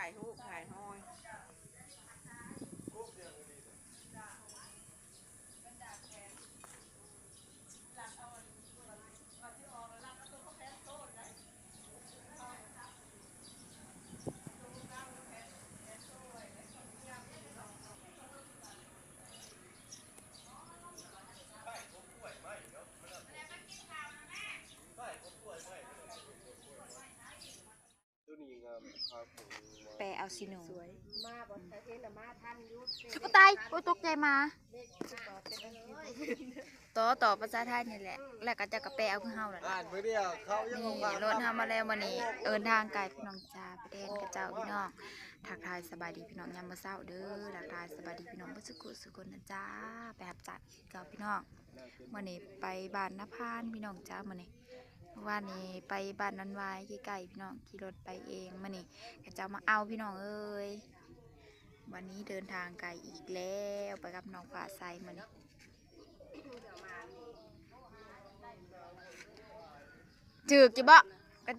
ายรูปถ่ายห้อยแปลเอาสิหนู มาบนเอ็นมาทันยุทธ ตายโอ้ยตกใจมาต่อภาษาไทยนี่แหละแล้วก็จะกระแปลเอาคือเฮานั่นแหละ เมื่อเดียวเขายัง นี่รถเฮามาแล้ววันนี้เอินทางไกลพี่น้องจ้าประเทศกระเจ้าพี่น้องทักทายสบายดีพี่น้องยามมื้อเช้าเด้อทักทายสบายดีพี่น้องบ่สุขสุคนนะจ้าไปหับจัดกับพี่น้องมื้อนี้ไปบ้านนภานพี่น้องจ้ามื้อนี้วันนี้ไปบ้านนันวายใกล้ๆพี่น้องขี่รถไปเองมื้อนี้กระเจ้ามาเอาพี่น้องเอ้ยวันนี้เดินทางไกลอีกแล้วไปกับน้องฟ้าใสมื้อนี้จืกจะบอก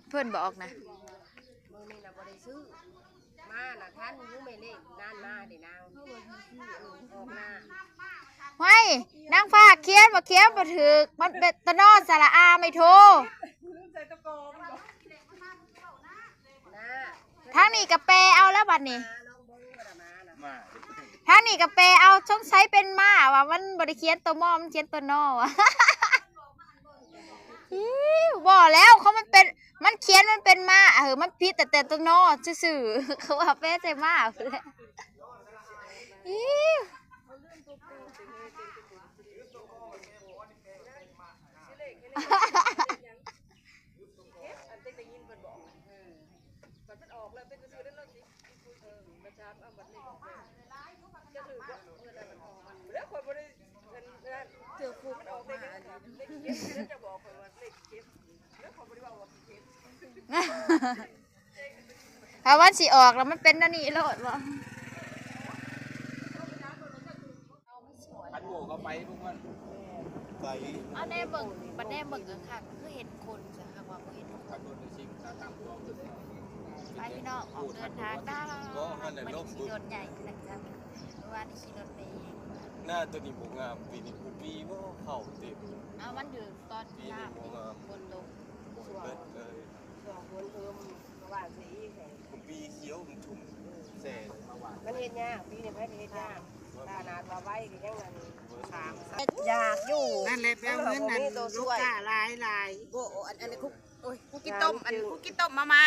เพื่อนบอกนะ มือนี่นะบริซื้อมาน่ะท่านยุไม่เล่นนั่นมาดินางออกหน้า ไว้นางฟ้าเขียนมาถือมันเป็นตะนอนสาระอาไม่โทรทางนี้กระเปเอาแล้วบัดนี้ทางนี้กระเปเอาช่องใช้เป็นม้าว่ะมันบริเขียนตัวมอมันเขียนตัวนอว่ะบอกแล้วเขามันเขียนมันเป็นม้ามันพิษแต่ตัวนอซื่อๆเขาว่าเป๊ะใจม้าเลยถ้าวันสีออกแล้วมันเป็นนั่นนี่โลดวะ ขันโง่เขาไปพวกมันไป อันนี้เบิ่งบัดนี้เบิ่งกันค่ะคือเห็นคนจ้ะค่ะว่าเห็นคน ขันรถในชิมตาตามตัว ไปพี่น้องออกเดินทางได้มันขี่รถใหญ่นะครับเพราะว่านี่ขี่รถไปเอง หน้าตัวนี้บวงามปีนี้ปีว่าเข่าเต็ม เอามันดื่มตอนน้ำบนลง เปิดเลย สองคนเอิมว่าสีแข็ง ปีเขียวมันชุ่มแสนมาหวาน มันเห็นยากปีนี้ไม่เห็นยากตาหนาตาไว้ก็ยังนั่นสามอยากอยู่นั่นแหละแปลว่านั่นลูกกาลายโอ้อันนี้คุกโอ้ยคุกกินต้มอันคุกกินต้มมา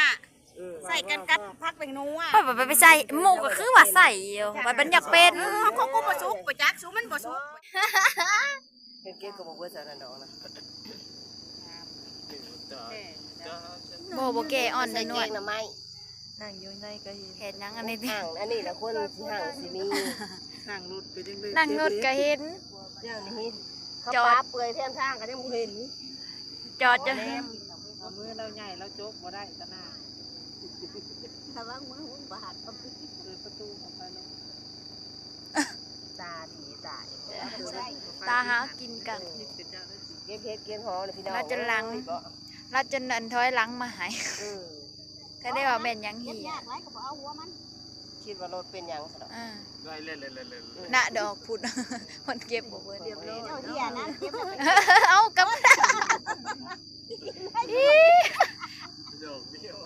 ใส่กันกัดพักเป็นนัว ไปใส่หมูก็คือว่าใส่อยู่ไปมันอยากเป็น เขาก็บ่สุกบ่จักสุมันบ่สุกเฮ็ดเก็บก็บ่เบิดซะนั่นดอกนะ โบเกอ่อนได้หน่วย น่ะไม้ นั่งอยู่ในก็เห็น เห็นยังอันนี้ ห่างอันนี้ละคนสิห่างสิมี นั่งรุดไปจังเลย นั่งเงิดก็เห็น เรื่องนี้เขาปาเปื่อยแท่นทางก็ยังบ่เห็น จอดจะ เอามือเราใหญ่เราโจกบ่ได้ตะหน้า ถ้าว่ามือหุ่นบาดก็ เปิดประตูออกไปลง ตาดีตาย ตาหากินกัน นี่เป็นเจ้าได้สิ เก็บเพชรเก็บหอนี่พี่น้อง เราจะลังเราจะนันถอยหลังมาหายก็ได้ว่าเป็นยังหี คิดว่ารถเป็นหยังซะดอก ได้เล่น หน้าดอกพุดมันเก็บบ่เบิด เรียบร้อย เที่ยนะ เอากับ เดี๋ยวเบี้ยว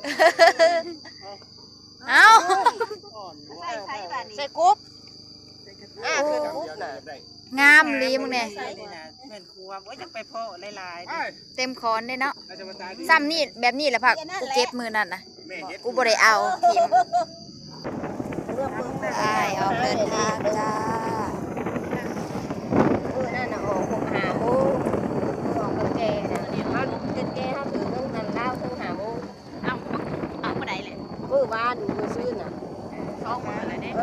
เอา อ่อนบ่ ใส่บาดนี้ ใส่กุ๊บ คือคุบน่ะ ได้ งามลีมึงเนี่ย ใส่นี่นะแม่นครัวบ่จะไปพ่อหลายๆ เต็มคอนเลยเนาะ อาจจะมาตาย ซ้ำนี่แบบนี้แหละผักกูเก็บมือนั่นนะ แม่เฮ็ด กูบ่ได้เอาทิม เมื่อเพิ่งน่ะ ได้ออกเดินทางจ้า นั่นน่ะออก6 5โมงออกกับแกน่ะเฮาเป็นแกเฮาถือเรื่องนั้นลาวถึง5โมง เอาบ่ได้เลย มื้อวานมื้อซื่นน่ะ ท้องมือเลยเนี่ย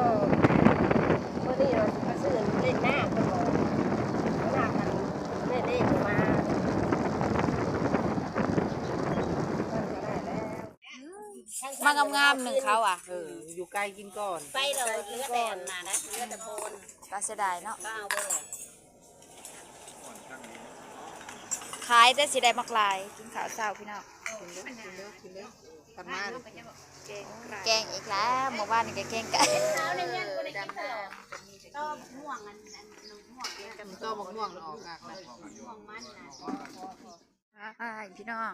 มื้อนี้เราสิมาซื้อเล่นหน้าเพิ่นบอกหน้ากันเล่นๆมา มางามๆหนึ่งเขาอ่ะ อยู่ไกลกินก่อน ไปเลยเลือแดนน่ะนะเลือแต่โพน ตาเสียดายเนาะ ก็เอาไปเลย ขายแต่สิได้มักลายกินข้าวเช้าพี่น้อง กินเด้อกันมา แกงอีก แล้วหมู่บ้านนี่ก็เก่งไก่ ดำนาต้มม่วงอันม่วงเนี่ยกับต้มม่วงออกกากนะม่วงมันนะพี่น้อง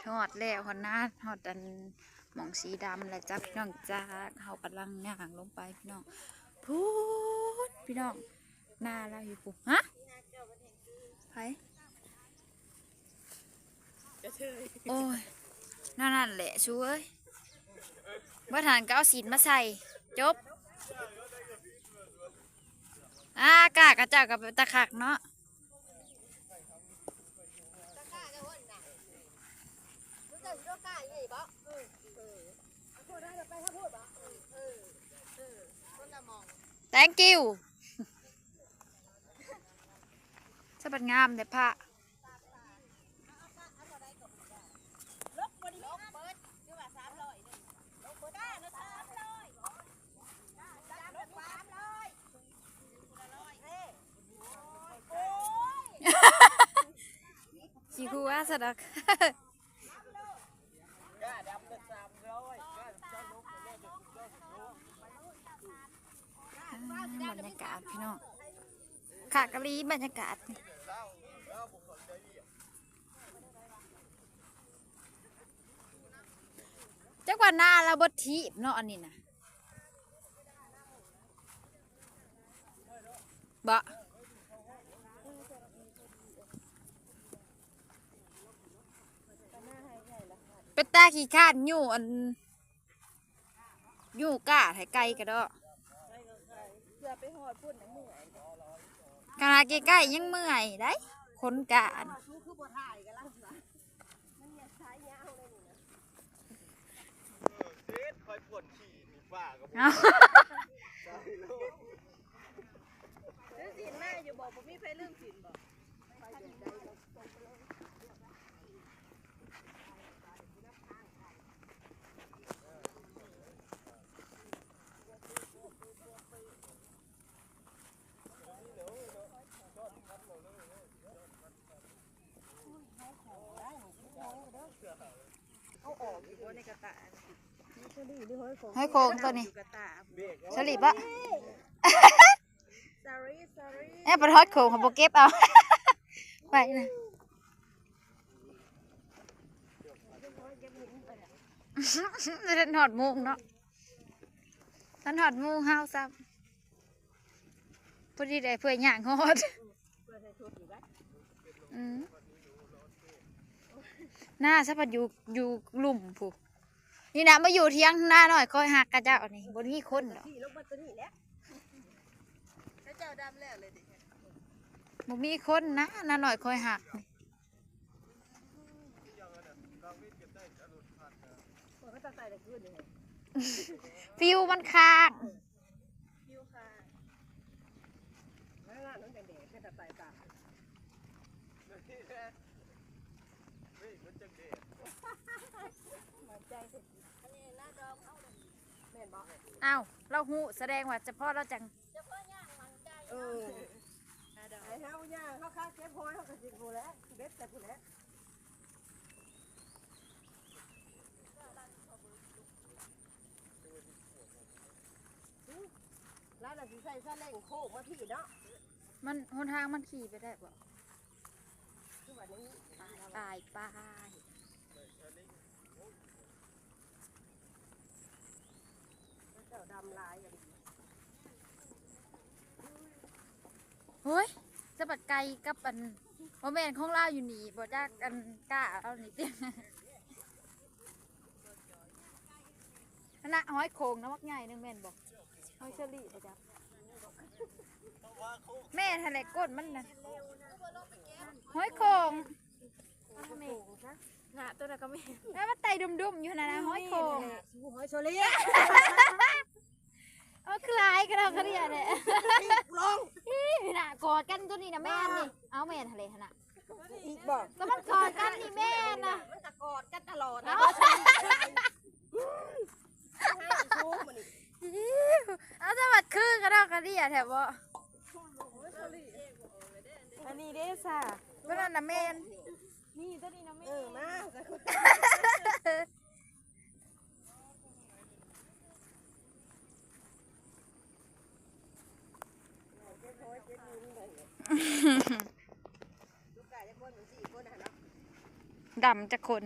ทอดแล้วหอนหน้าทอดอันหมองสีดำแล้วจ้าพี่น้องจ้าเขากำลังย่างลงไปพี่น้องพูดพี่น้องหน้าเราอยู่ปุ๊ฮะไปโอ้ยนั่นแหละช่วยเมื่อทานก็เอาศีลมาใส่จบกากระเจ้ากับตะขักเนาะthank you สบัดงามเด็ดผ้าสีคูว่าสะดักบรรยากาศพี่น้องขากะลีบรรยากาศจักว่าหน้าเราบดทีบเนาะอันนี้นะบะเป็นตาขี้ข้านอยู่อันอยู่ก้าไถไก่กระดอขนาดใกล้ๆยังเมื่อยได้คนกะอันเอาให้โค้งตัวนี้สลิปอะเนี่ยปลาทอดโค้งของโปเก็บเอาไปนะท่านหอดมุงเนาะท่านหอดมุงห้าวซ้ำพอดีได้เพื่อหย่างหอดหน้าสับอยู่หลุมผู้นี่นะมาอยู่เที่ยงหน้าหน่อยคอยหักกระเจ้านี่บนนี้คนเหรอบ่มีคนนะหน้าหน่อยคอยหักฟิวมันค้างอ้าวเราหูแสดงว่าเฉพาะเราจังไอ้เฮาย่างเขาค้าเก็บหอยเขาก็สิกูแล้วเบ็ดแต่กูแล้วแล้วเราสิใส่ซาเล้งโค้งมาพี่เนาะมันหนทางมันขี่ไปได้บ่ตายป้ายเจ้าดำลายอย่างเฮ้ยจะปัดไก่กับอันโมเมนของเราอยู่นี่บ่จากกันกล้าเอานี่เตี้ยนะหอยโขงนะมักใหญ่นึงแม่นบอกหอยเชอรี่บ่จ้ะแม่ทะเลก้นมันนะหอยโขงหาตัวนั้นก็ไม่แล้วมันไตดุมๆอยู่นะหอยโขงหอยเชอรี่เอาคล้ายกันเราเขาเรียกเนี่ยลงน่ะกอดกันตัวนี้นะแม่นี่เอาแม่ทะเลน่ะอีกบอกก็มันกอดกันนี่แม่น่ะมันจะกอดกันตลอดนะเอาจะมาคือกันเราเขาเรียกแถบว่าอันนี้เด้ซ่าตัวนั้นนะแม่นี่ตัวนี้นะแม่มา ดำจะคน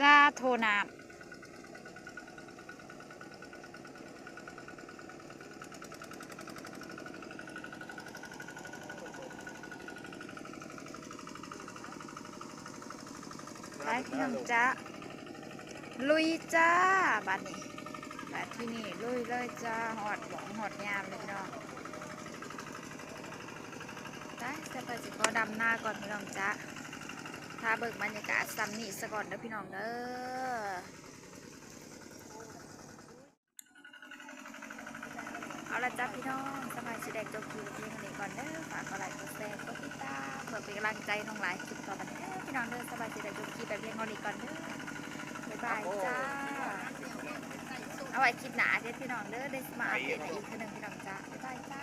ลาโทนามไปพี่น้องจ้าลุยจ้าบัดนี้แบบที่นี่ลุยเลยจ้าหอดหวงหอดยามเลยพี่น้องไปจะไปสิขอดำหน้าก่อนพี่น้องจ้าถ้าเบิกบรรยากาศซ้ำนี่ซะก่อนเด้อพี่น้องเด้อเอาละจ้าพี่น้องสบายสีแดงจบคิวเพียงนี้ก่อนเด้อฝากกดไลค์กดแชร์กดติดตามเพื่อเป็นกำลังใจน้องหลายคลิปต่อไปเด้อพี่น้องเด้อสบายสีแดงจบคิวแบบเพียงนี้ก่อนเด้อบ๊ายบายจ้าเอาไว้คลิปหนาเด้อพี่น้องเด้อได้มาอัปเดตอีกทีหนึ่งพี่น้องจ้าบ๊ายบายจ้า